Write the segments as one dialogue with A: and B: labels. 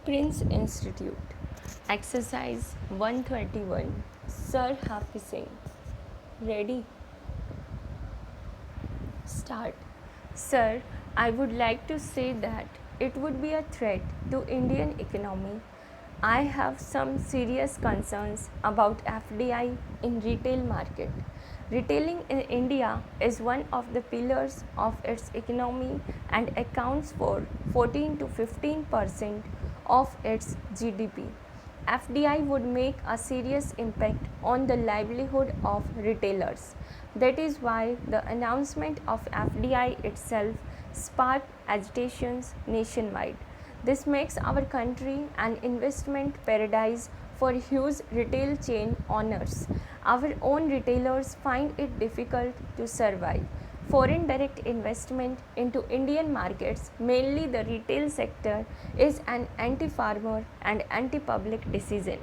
A: Prince Institute. Exercise 121. Sir Happy Singh. Ready? Start. Sir, I would like to say that it would be a threat to Indian economy. I have some serious concerns about FDI in retail market. Retailing in India is one of the pillars of its economy and accounts for 14 to 15% of its GDP. FDI would make a serious impact on the livelihood of retailers. That is why the announcement of FDI itself sparked agitations nationwide. This makes our country an investment paradise for huge retail chain owners. Our own retailers find it difficult to survive. Foreign direct investment into Indian markets, mainly the retail sector, is an anti-farmer and anti-public decision.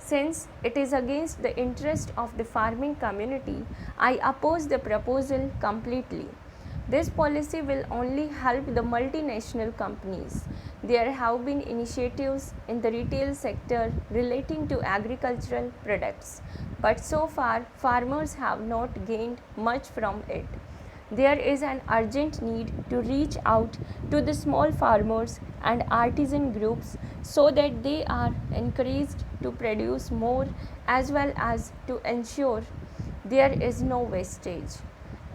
A: Since it is against the interest of the farming community, I oppose the proposal completely. This policy will only help the multinational companies. There have been initiatives in the retail sector relating to agricultural products, but so far farmers have not gained much from it. There is an urgent need to reach out to the small farmers and artisan groups so that they are encouraged to produce more as well as to ensure there is no wastage.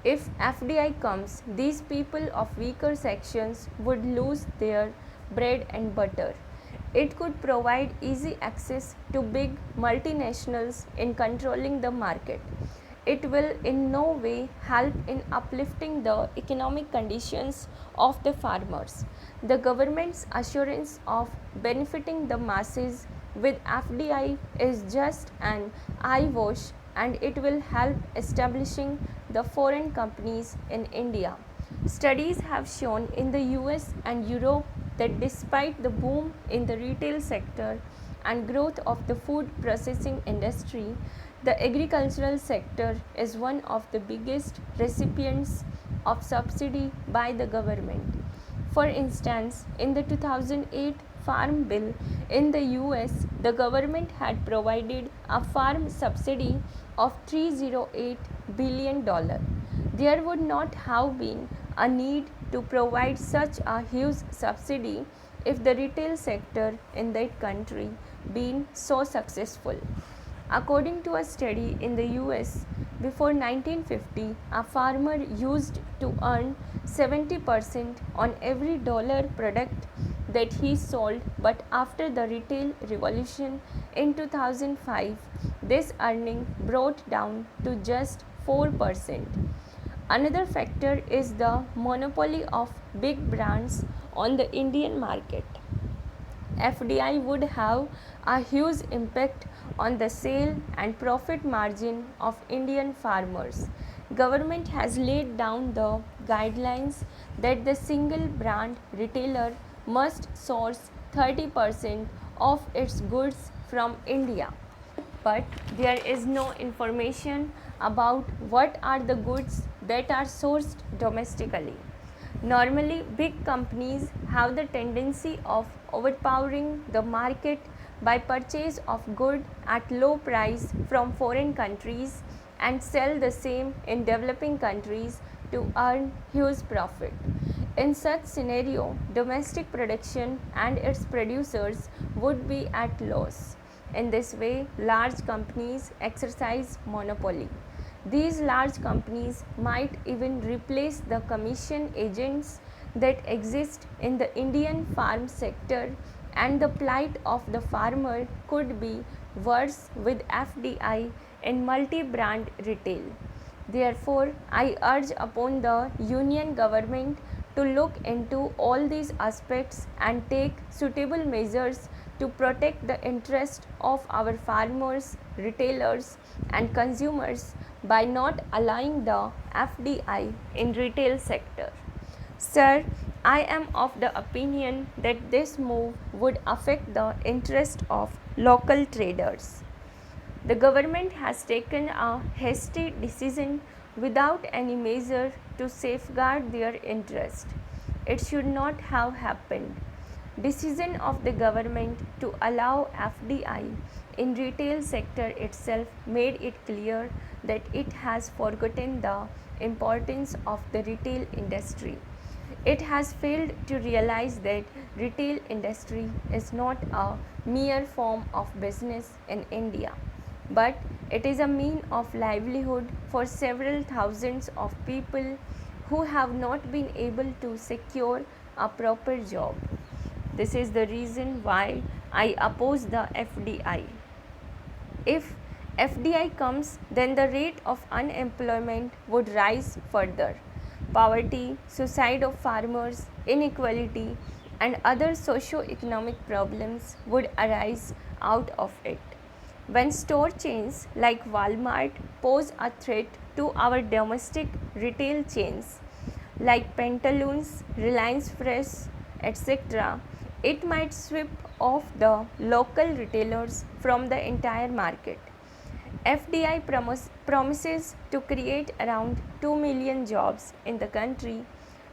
A: If FDI comes, these people of weaker sections would lose their bread and butter. It could provide easy access to big multinationals in controlling the market. It will in no way help in uplifting the economic conditions of the farmers. The government's assurance of benefiting the masses with FDI is just an eyewash, and it will help establishing the foreign companies in India. Studies have shown in the US and Europe that despite the boom in the retail sector and growth of the food processing industry, the agricultural sector is one of the biggest recipients of subsidy by the government. For instance, in the 2008 Farm Bill in the US, the government had provided a farm subsidy of $308 billion. There would not have been a need to provide such a huge subsidy if the retail sector in that country been so successful. According to a study in the US, before 1950, a farmer used to earn 70% on every dollar product that he sold, but after the retail revolution in 2005, this earning brought down to just 4%. Another factor is the monopoly of big brands on the Indian market. FDI would have a huge impact on the sale and profit margin of Indian farmers. Government has laid down the guidelines that the single brand retailer must source 30% of its goods from India. But there is no information about what are the goods that are sourced domestically. Normally, big companies have the tendency of overpowering the market by purchase of goods at low price from foreign countries and sell the same in developing countries to earn huge profit. In such scenario, domestic production and its producers would be at loss. In this way, large companies exercise monopoly. These large companies might even replace the commission agents that exist in the Indian farm sector, and the plight of the farmer could be worse with FDI in multi-brand retail. Therefore, I urge upon the Union government to look into all these aspects and take suitable measures to protect the interest of our farmers, retailers and consumers by not allowing the FDI in retail sector. Sir, I am of the opinion that this move would affect the interest of local traders. The government has taken a hasty decision without any measure to safeguard their interest. It should not have happened. Decision of the government to allow FDI in retail sector itself made it clear that it has forgotten the importance of the retail industry. It has failed to realize that retail industry is not a mere form of business in India, but it is a mean of livelihood for several thousands of people who have not been able to secure a proper job. This is the reason why I oppose the FDI. If FDI comes, then the rate of unemployment would rise further. Poverty, suicide of farmers, inequality, and other socio-economic problems would arise out of it. When store chains like Walmart pose a threat to our domestic retail chains like Pantaloons, Reliance Fresh, etc., it might sweep off the local retailers from the entire market. FDI promises to create around 2 million jobs in the country,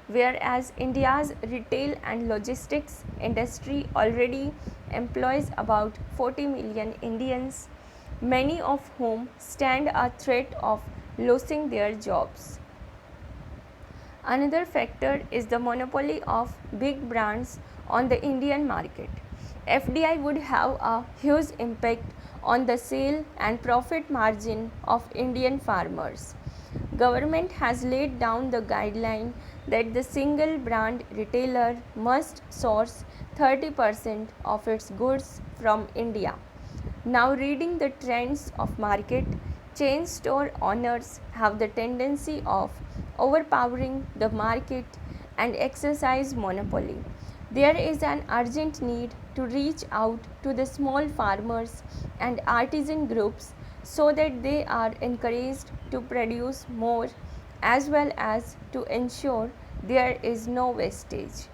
A: whereas India's retail and logistics industry already employs about 40 million Indians, many of whom stand a threat of losing their jobs. Another factor is the monopoly of big brands on the Indian market. FDI would have a huge impact on the sale and profit margin of Indian farmers. Government has laid down the guideline that the single brand retailer must source 30% of its goods from India. Now reading the trends of market, chain store owners have the tendency of overpowering the market and exercise monopoly. There is an urgent need to reach out to the small farmers and artisan groups so that they are encouraged to produce more as well as to ensure there is no wastage.